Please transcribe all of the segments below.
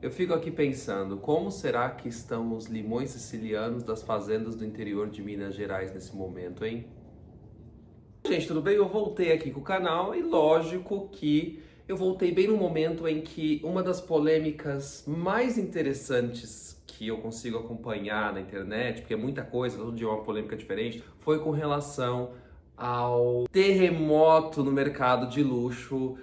Eu fico aqui pensando, como será que estão os limões sicilianos das fazendas do interior de Minas Gerais nesse momento, hein? Gente, tudo bem? Eu voltei aqui com o canal e lógico que eu voltei bem no momento em que uma das polêmicas mais interessantes que eu consigo acompanhar na internet, porque é muita coisa, todo dia é uma polêmica diferente, foi com relação ao terremoto no mercado de luxo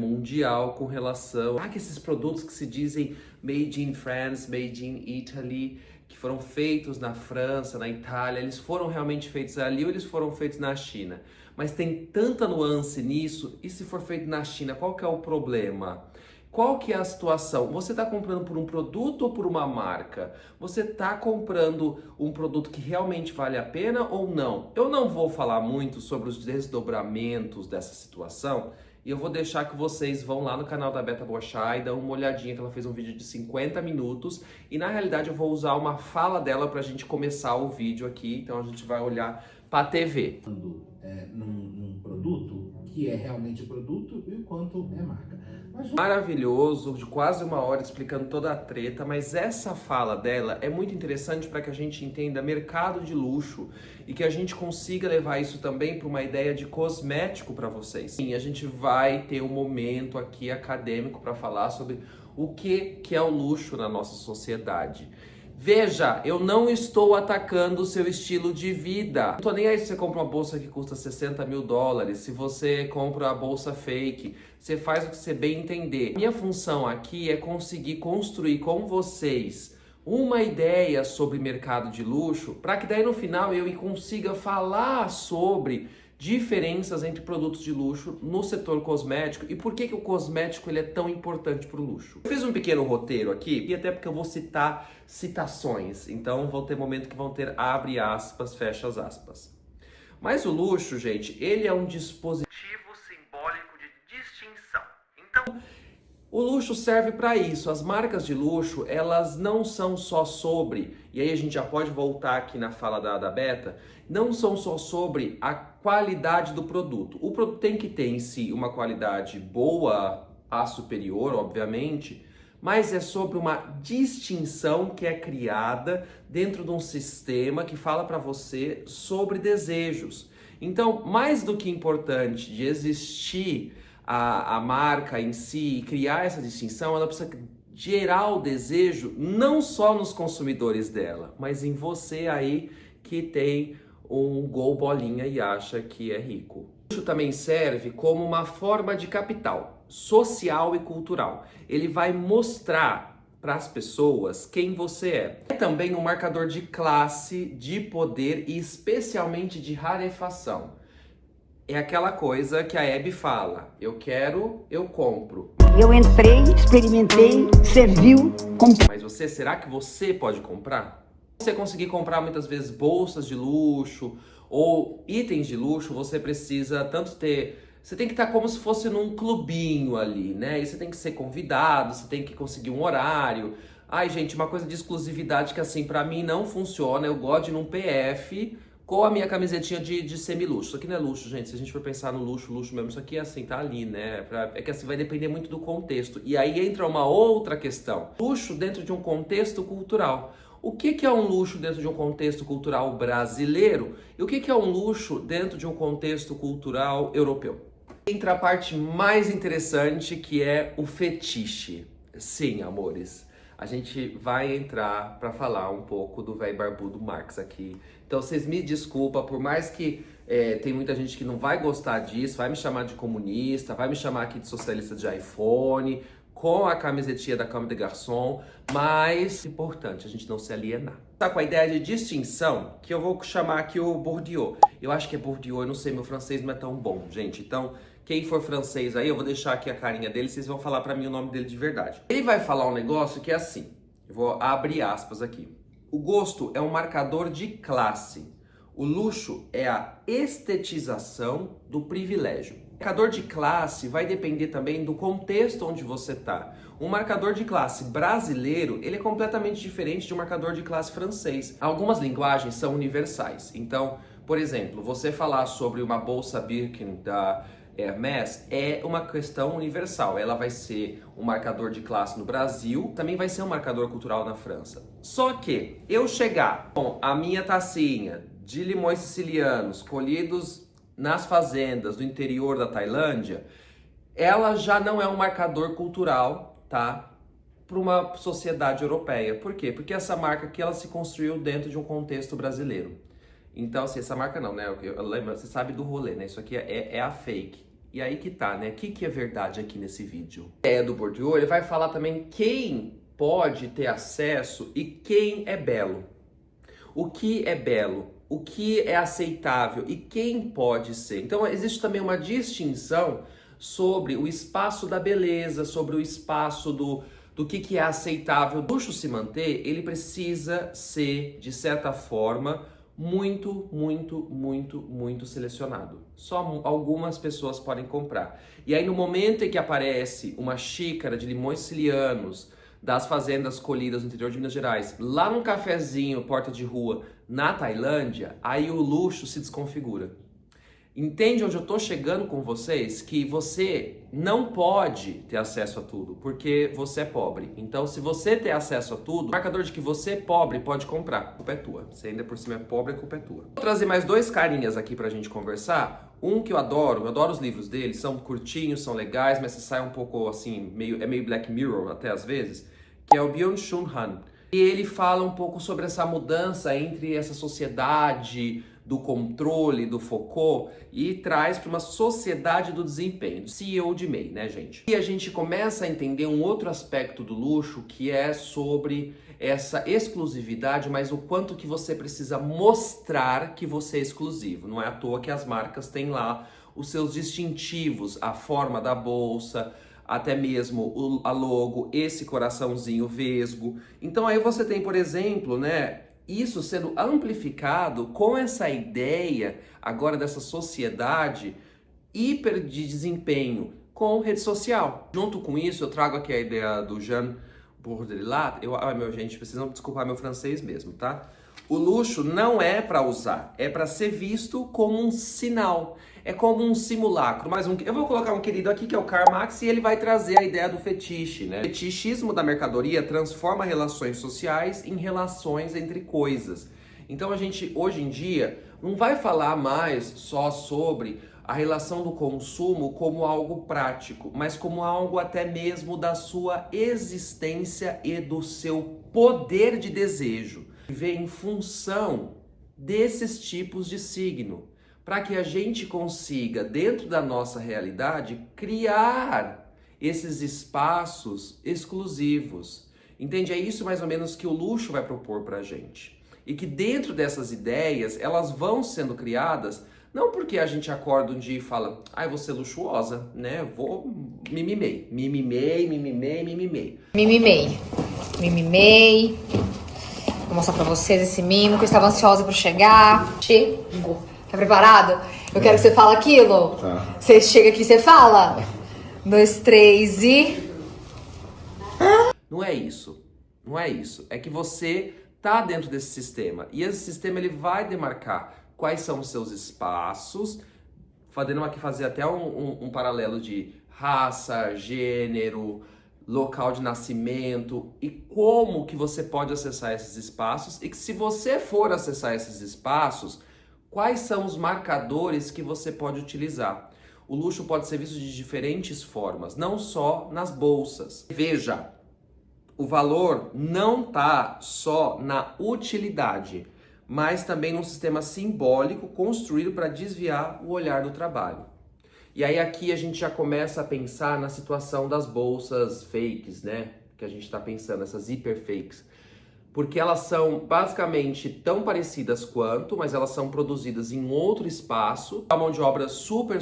mundial com relação a que esses produtos que se dizem made in France, made in Italy, que foram feitos na França, na Itália, eles foram realmente feitos ali ou eles foram feitos na China? Mas tem tanta nuance nisso, e se for feito na China, qual que é o problema? Qual que é a situação? Você está comprando por um produto ou por uma marca? Você está comprando um produto que realmente vale a pena ou não? Eu não vou falar muito sobre os desdobramentos dessa situação e eu vou deixar que vocês vão lá no canal da Beta Bochá e dão uma olhadinha, que ela fez um vídeo de 50 minutos e na realidade eu vou usar uma fala dela para a gente começar o vídeo aqui, então a gente vai olhar para a TV. Num produto que é realmente produto e o quanto é marca. Maravilhoso, de quase uma hora explicando toda a treta, mas essa fala dela é muito interessante para que a gente entenda mercado de luxo e que a gente consiga levar isso também para uma ideia de cosmético para vocês. Sim, a gente vai ter um momento aqui acadêmico para falar sobre o que é o luxo na nossa sociedade. Veja, eu não estou atacando o seu estilo de vida. Não tô nem aí se você compra uma bolsa que custa 60 mil dólares, se você compra a bolsa fake, você faz o que você bem entender. Minha função aqui é conseguir construir com vocês uma ideia sobre mercado de luxo, para que daí no final eu consiga falar sobre diferenças entre produtos de luxo no setor cosmético e por que o cosmético ele é tão importante para o luxo. Eu fiz um pequeno roteiro aqui, e até porque eu vou citar citações, então vão ter momentos que vão ter abre aspas, fecha as aspas. Mas o luxo, gente, ele é um dispositivo simbólico de distinção. Então, o luxo serve para isso. As marcas de luxo, elas não são só sobre, e aí a gente já pode voltar aqui na fala da Beta, não são só sobre a qualidade do produto. O produto tem que ter em si uma qualidade boa a superior, obviamente, mas é sobre uma distinção que é criada dentro de um sistema que fala para você sobre desejos. Então, mais do que importante de existir a marca em si e criar essa distinção, ela precisa gerar o desejo não só nos consumidores dela, mas em você aí que tem um gol bolinha e acha que é rico. Isso também serve como uma forma de capital social e cultural. Ele vai mostrar para as pessoas quem você é. É também um marcador de classe, de poder e especialmente de rarefação. É aquela coisa que a Hebe fala, eu quero, eu compro. Eu entrei, experimentei, serviu, comprei. Mas será que você pode comprar? Se você conseguir comprar muitas vezes bolsas de luxo ou itens de luxo, você precisa tanto ter... Você tem que estar como se fosse num clubinho ali, né? E você tem que ser convidado, você tem que conseguir um horário. Ai, gente, uma coisa de exclusividade que assim, pra mim não funciona, eu gosto de ir num PF... com a minha camisetinha de semi-luxo. Isso aqui não é luxo, gente. Se a gente for pensar no luxo mesmo, isso aqui é assim, tá ali, né? É que assim, vai depender muito do contexto. E aí entra uma outra questão. Luxo dentro de um contexto cultural. O que é um luxo dentro de um contexto cultural brasileiro? E o que é um luxo dentro de um contexto cultural europeu? Entra a parte mais interessante, que é o fetiche. Sim, amores. A gente vai entrar para falar um pouco do velho barbudo Marx aqui. Então vocês me desculpem, por mais que tem muita gente que não vai gostar disso, vai me chamar de comunista, vai me chamar aqui de socialista de iPhone, com a camisetinha da Comme des Garçons, mas é importante a gente não se alienar. Tá com a ideia de distinção, que eu vou chamar aqui o Bourdieu. Eu acho que é Bourdieu, eu não sei, meu francês não é tão bom, gente. Então, quem for francês aí, eu vou deixar aqui a carinha dele, vocês vão falar pra mim o nome dele de verdade. Ele vai falar um negócio que é assim, eu vou abrir aspas aqui. O gosto é um marcador de classe. O luxo é a estetização do privilégio. O marcador de classe vai depender também do contexto onde você está. Um marcador de classe brasileiro, ele é completamente diferente de um marcador de classe francês. Algumas linguagens são universais. Então, por exemplo, você falar sobre uma bolsa Birkin da Hermès é uma questão universal. Ela vai ser um marcador de classe no Brasil, também vai ser um marcador cultural na França. Só que eu chegar com a minha tacinha de limões sicilianos colhidos nas fazendas do interior da Tailândia, ela já não é um marcador cultural, tá? Para uma sociedade europeia. Por quê? Porque essa marca aqui ela se construiu dentro de um contexto brasileiro. Então, assim, essa marca não, né? Eu lembro, você sabe do rolê, né? Isso aqui é a fake. E aí que tá, né? O que é verdade aqui nesse vídeo? A ideia do Bourdieu, ele vai falar também quem pode ter acesso e quem é belo. O que é belo, o que é aceitável e quem pode ser. Então, existe também uma distinção sobre o espaço da beleza, sobre o espaço do que é aceitável. O luxo se manter, ele precisa ser, de certa forma, muito selecionado. Só algumas pessoas podem comprar. E aí no momento em que aparece uma xícara de limões sicilianos das fazendas colhidas no interior de Minas Gerais, lá num cafezinho, porta de rua, na Tailândia, aí o luxo se desconfigura. Entende onde eu tô chegando com vocês? Que você não pode ter acesso a tudo, porque você é pobre. Então, se você ter acesso a tudo, o marcador de que você é pobre pode comprar. A culpa é tua. Se ainda por cima é pobre, a culpa é tua. Vou trazer mais dois carinhas aqui pra gente conversar. Um que eu adoro os livros dele, são curtinhos, são legais, mas você sai um pouco assim, é meio Black Mirror até às vezes, que é o Byung-Chul Han. E ele fala um pouco sobre essa mudança entre essa sociedade do controle, do Foucault, e traz para uma sociedade do desempenho, CEO de MEI, né, gente? E a gente começa a entender um outro aspecto do luxo, que é sobre essa exclusividade, mas o quanto que você precisa mostrar que você é exclusivo. Não é à toa que as marcas têm lá os seus distintivos, a forma da bolsa, até mesmo a logo, esse coraçãozinho vesgo. Então aí você tem, por exemplo, né, isso sendo amplificado com essa ideia agora dessa sociedade hiper de desempenho com rede social. Junto com isso, eu trago aqui a ideia do Jean Baudrillard. Meu gente, precisam desculpar meu francês mesmo, tá? O luxo não é para usar, é para ser visto como um sinal. É como um simulacro. Eu vou colocar um querido aqui que é o Karl Marx e ele vai trazer a ideia do fetiche, né? O fetichismo da mercadoria transforma relações sociais em relações entre coisas. Então a gente, hoje em dia, não vai falar mais só sobre a relação do consumo como algo prático, mas como algo até mesmo da sua existência e do seu poder de desejo. Viver em função desses tipos de signo, para que a gente consiga, dentro da nossa realidade, criar esses espaços exclusivos. Entende? É isso mais ou menos que o luxo vai propor para a gente. E que dentro dessas ideias, elas vão sendo criadas, não porque a gente acorda um dia e fala, eu vou ser luxuosa, né? Vou mimimei. Vou mostrar pra vocês esse mimo que eu estava ansiosa por chegar. Chego. Tá preparado? Eu quero que você fale aquilo. Tá. Você chega aqui e você fala. 1, 2, 3 e... Não é isso. Não é isso. É que você tá dentro desse sistema. E esse sistema ele vai demarcar quais são os seus espaços. Podendo aqui fazer até um paralelo de raça, gênero, local de nascimento e como que você pode acessar esses espaços. E que se você for acessar esses espaços, quais são os marcadores que você pode utilizar? O luxo pode ser visto de diferentes formas, não só nas bolsas. Veja, o valor não está só na utilidade, mas também num sistema simbólico construído para desviar o olhar do trabalho. E aí aqui a gente já começa a pensar na situação das bolsas fakes, né? Que a gente está pensando, essas hiperfakes. Porque elas são basicamente tão parecidas quanto, mas elas são produzidas em outro espaço, a mão de obra super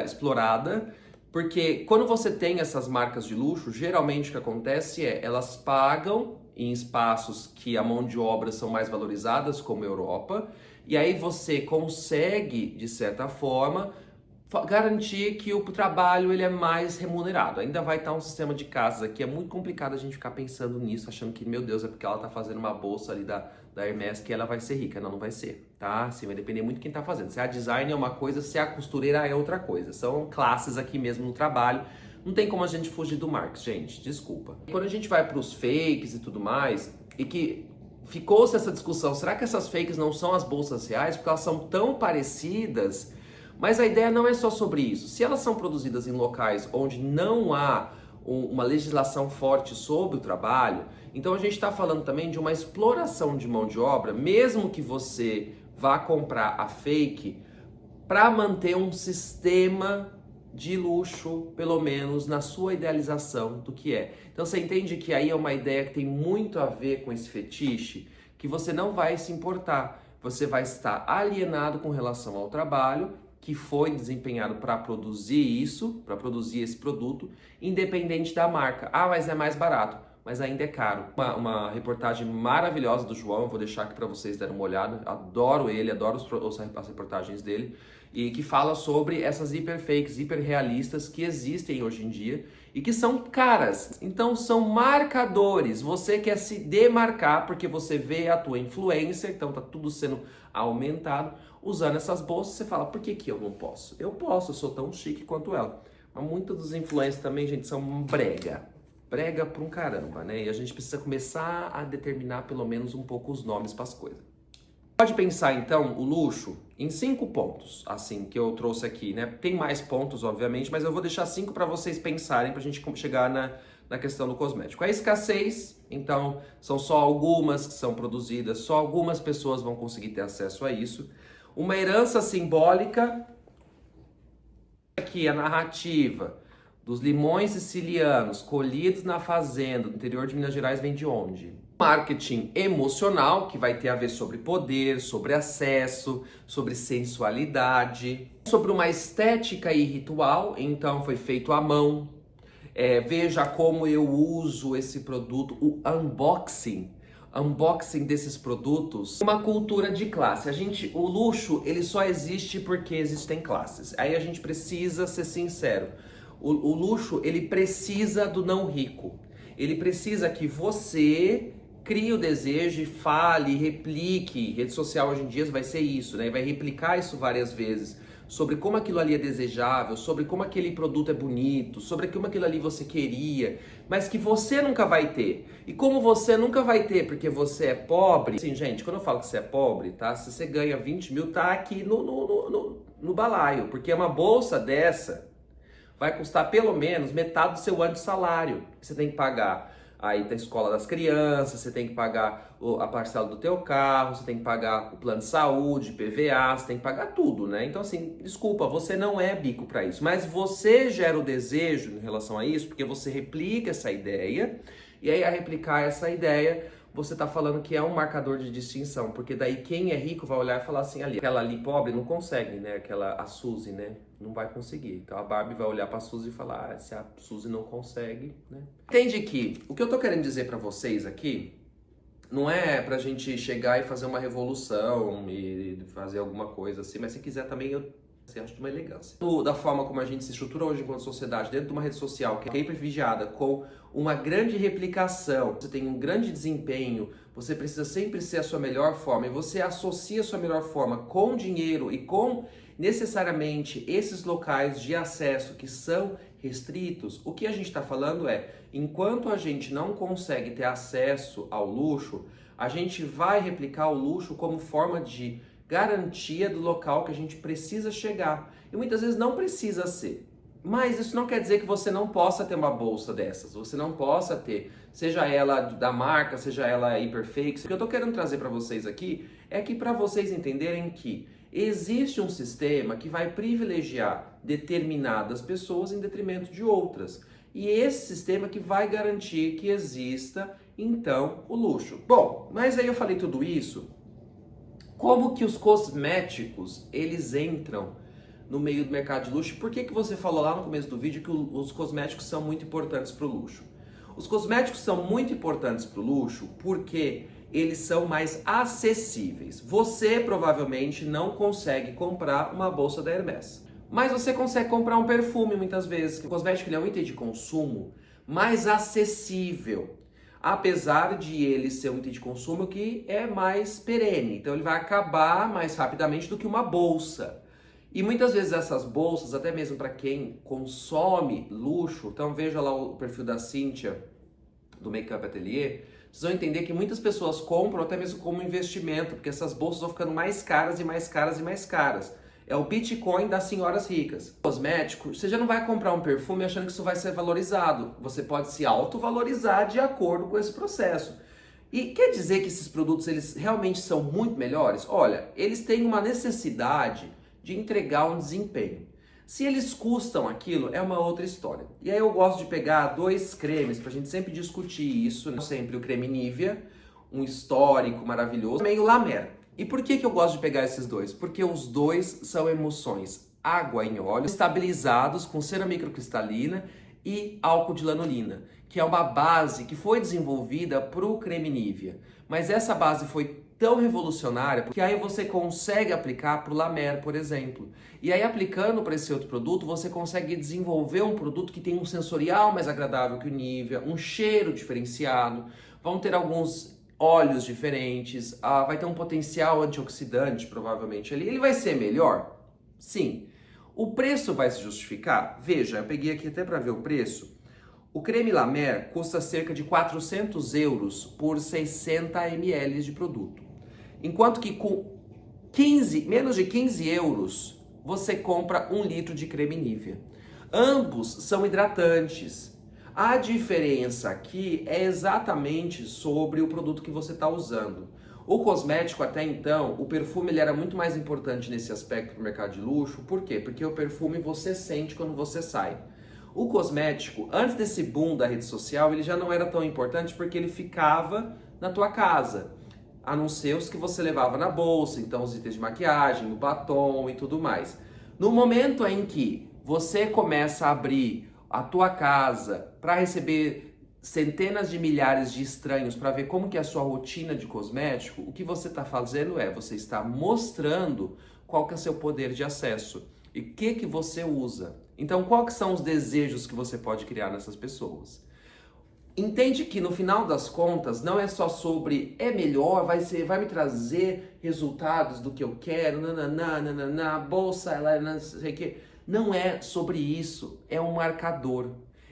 explorada, porque quando você tem essas marcas de luxo, geralmente o que acontece é, elas pagam em espaços que a mão de obra são mais valorizadas, como a Europa, e aí você consegue, de certa forma, garantir que o trabalho ele é mais remunerado. Ainda vai estar um sistema de casas aqui, é muito complicado a gente ficar pensando nisso, achando que, meu Deus, é porque ela tá fazendo uma bolsa ali da Hermès que ela vai ser rica. Não, não vai ser, tá? Assim, vai depender muito de quem tá fazendo. Se a design é uma coisa, se a costureira é outra coisa. São classes aqui mesmo no trabalho. Não tem como a gente fugir do Marx, gente, desculpa. Quando a gente vai pros fakes e tudo mais, e que ficou-se essa discussão, será que essas fakes não são as bolsas reais? Porque elas são tão parecidas. Mas a ideia não é só sobre isso. Se elas são produzidas em locais onde não há uma legislação forte sobre o trabalho, então a gente está falando também de uma exploração de mão de obra, mesmo que você vá comprar a fake, para manter um sistema de luxo, pelo menos na sua idealização do que é. Então você entende que aí é uma ideia que tem muito a ver com esse fetiche, que você não vai se importar, você vai estar alienado com relação ao trabalho, que foi desempenhado para produzir isso, para produzir esse produto, independente da marca. Ah, mas é mais barato, mas ainda é caro. Uma reportagem maravilhosa do João, eu vou deixar aqui para vocês darem uma olhada. Adoro ele, adoro as reportagens dele, e que fala sobre essas hiperfakes, hiperrealistas que existem hoje em dia e que são caras. Então são marcadores. Você quer se demarcar porque você vê a tua influencer, então tá tudo sendo aumentado. Usando essas bolsas, você fala, por que que eu não posso? Eu posso, eu sou tão chique quanto ela. Mas muitos dos influencers também, gente, são brega. Brega pra um caramba, né? E a gente precisa começar a determinar pelo menos um pouco os nomes para as coisas. Pode pensar, então, o luxo em 5 pontos, assim, que eu trouxe aqui, né? Tem mais pontos, obviamente, mas eu vou deixar 5 para vocês pensarem, pra gente chegar na questão do cosmético. A escassez, então, são só algumas que são produzidas, só algumas pessoas vão conseguir ter acesso a isso. Uma herança simbólica, aqui a narrativa dos limões sicilianos colhidos na fazenda do interior de Minas Gerais vem de onde? Marketing emocional, que vai ter a ver sobre poder, sobre acesso, sobre sensualidade, sobre uma estética e ritual, então foi feito à mão. Veja como eu uso esse produto, o unboxing desses produtos, uma cultura de classe. O luxo, ele só existe porque existem classes. Aí a gente precisa ser sincero. O luxo, ele precisa do não rico. Ele precisa que você crie o desejo, fale, replique. Rede social hoje em dia vai ser isso, né? Vai replicar isso várias vezes. Sobre como aquilo ali é desejável, sobre como aquele produto é bonito, sobre como aquilo ali você queria, mas que você nunca vai ter. E como você nunca vai ter porque você é pobre... Assim, gente, quando eu falo que você é pobre, tá? Se você ganha 20 mil, tá aqui no balaio. Porque uma bolsa dessa vai custar pelo menos metade do seu ano de salário. Você tem que pagar aí da escola das crianças, você tem que pagar a parcela do teu carro, você tem que pagar o plano de saúde, PVA, você tem que pagar tudo, né? Então assim, desculpa, você não é bico para isso, mas você gera o desejo em relação a isso, porque você replica essa ideia, e aí a replicar essa ideia, você tá falando que é um marcador de distinção, porque daí quem é rico vai olhar e falar assim, aquela ali pobre não consegue, né? A Suzy, né? Não vai conseguir. Então a Barbie vai olhar pra Suzy e falar, se a Suzy não consegue, né? Entende que o que eu tô querendo dizer pra vocês aqui não é pra gente chegar e fazer uma revolução e fazer alguma coisa assim, mas se quiser também você acha de uma elegância. Da forma como a gente se estrutura hoje enquanto sociedade, dentro de uma rede social que é hipervigiada, com uma grande replicação, você tem um grande desempenho, você precisa sempre ser a sua melhor forma, e você associa a sua melhor forma com dinheiro e com necessariamente esses locais de acesso que são restritos. O que a gente está falando é, enquanto a gente não consegue ter acesso ao luxo, a gente vai replicar o luxo como forma de garantia do local que a gente precisa chegar. E muitas vezes não precisa ser. Mas isso não quer dizer que você não possa ter uma bolsa dessas. Você não possa ter, seja ela da marca, seja ela hiperfake. O que eu tô querendo trazer para vocês aqui é que para vocês entenderem que existe um sistema que vai privilegiar determinadas pessoas em detrimento de outras. E esse sistema que vai garantir que exista, então, o luxo. Bom, mas aí eu falei tudo isso. Como que os cosméticos, eles entram no meio do mercado de luxo? Por que você falou lá no começo do vídeo que os cosméticos são muito importantes para o luxo? Os cosméticos são muito importantes para o luxo porque eles são mais acessíveis. Você provavelmente não consegue comprar uma bolsa da Hermès. Mas você consegue comprar um perfume muitas vezes. O cosmético ele é um item de consumo mais acessível, apesar de ele ser um item de consumo que é mais perene. Então ele vai acabar mais rapidamente do que uma bolsa. E muitas vezes essas bolsas, até mesmo para quem consome luxo, então veja lá o perfil da Cíntia, do Makeup Atelier, vocês vão entender que muitas pessoas compram até mesmo como investimento, porque essas bolsas vão ficando mais caras e mais caras e mais caras. É o Bitcoin das senhoras ricas. Cosmético, você já não vai comprar um perfume achando que isso vai ser valorizado. Você pode se autovalorizar de acordo com esse processo. E quer dizer que esses produtos eles realmente são muito melhores? Olha, eles têm uma necessidade de entregar um desempenho. Se eles custam aquilo, é uma outra história. E aí eu gosto de pegar 2 cremes pra gente sempre discutir isso, né? Sempre o creme Nivea, um histórico maravilhoso, também o La Mer. E por que eu gosto de pegar esses 2? Porque os 2 são emulsões água em óleo, estabilizados com cera microcristalina e álcool de lanolina, que é uma base que foi desenvolvida para o creme Nivea. Mas essa base foi tão revolucionária que aí você consegue aplicar para o La Mer, por exemplo. E aí aplicando para esse outro produto, você consegue desenvolver um produto que tem um sensorial mais agradável que o Nivea, um cheiro diferenciado, vão ter alguns óleos diferentes, vai ter um potencial antioxidante provavelmente ali. Ele vai ser melhor? Sim. O preço vai se justificar? Veja, eu peguei aqui até para ver o preço. O creme La Mer custa cerca de 400 euros por 60 ml de produto. Enquanto que com menos de 15 euros, você compra 1 litro de creme Nivea. Ambos são hidratantes. A diferença aqui é exatamente sobre o produto que você está usando. O cosmético, até então, o perfume ele era muito mais importante nesse aspecto para o mercado de luxo. Por quê? Porque o perfume você sente quando você sai. O cosmético, antes desse boom da rede social, ele já não era tão importante porque ele ficava na tua casa. A não ser os que você levava na bolsa, então os itens de maquiagem, o batom e tudo mais. No momento em que você começa a abrir a tua casa para receber centenas de milhares de estranhos para ver como que é a sua rotina de cosmético, o que você está fazendo você está mostrando qual que é o seu poder de acesso e o que você usa. Então, quais que são os desejos que você pode criar nessas pessoas? Entende que no final das contas não é só sobre é melhor, vai me trazer resultados do que eu quero, a bolsa, ela não sei o que. Não é sobre isso, é um marcador.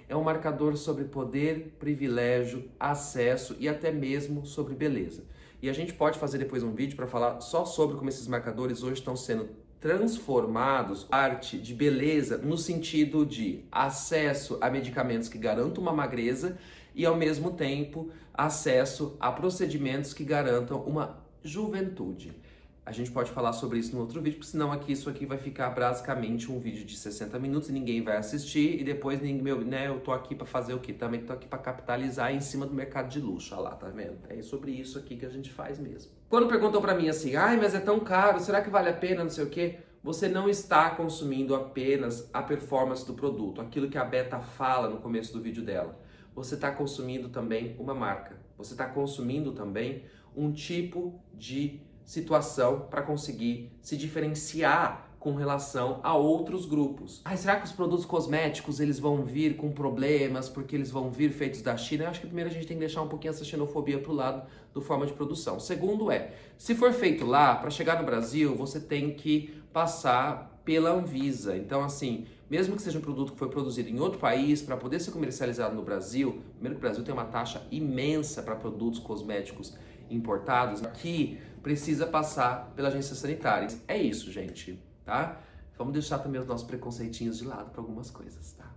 É um marcador sobre poder, privilégio, acesso e até mesmo sobre beleza. E a gente pode fazer depois um vídeo para falar só sobre como esses marcadores hoje estão sendo transformados em arte de beleza no sentido de acesso a medicamentos que garantam uma magreza e ao mesmo tempo acesso a procedimentos que garantam uma juventude. A gente pode falar sobre isso no outro vídeo, porque senão isso aqui vai ficar basicamente um vídeo de 60 minutos e ninguém vai assistir e depois eu tô aqui para fazer o quê? Também tô aqui para capitalizar em cima do mercado de luxo, olha lá, tá vendo? É sobre isso aqui que a gente faz mesmo. Quando perguntam para mim assim, mas é tão caro, será que vale a pena, não sei o quê? Você não está consumindo apenas a performance do produto, aquilo que a Beta fala no começo do vídeo dela. Você está consumindo também uma marca, você está consumindo também um tipo de situação para conseguir se diferenciar com relação a outros grupos. Será que os produtos cosméticos eles vão vir com problemas porque eles vão vir feitos da China? Eu acho que primeiro a gente tem que deixar um pouquinho essa xenofobia pro lado do forma de produção. Segundo se for feito lá, para chegar no Brasil, você tem que passar pela Anvisa. Então assim, mesmo que seja um produto que foi produzido em outro país, para poder ser comercializado no Brasil, primeiro que o Brasil tem uma taxa imensa para produtos cosméticos importados, que precisa passar pela agência sanitária. É isso, gente, tá? Vamos deixar também os nossos preconceitinhos de lado para algumas coisas, tá?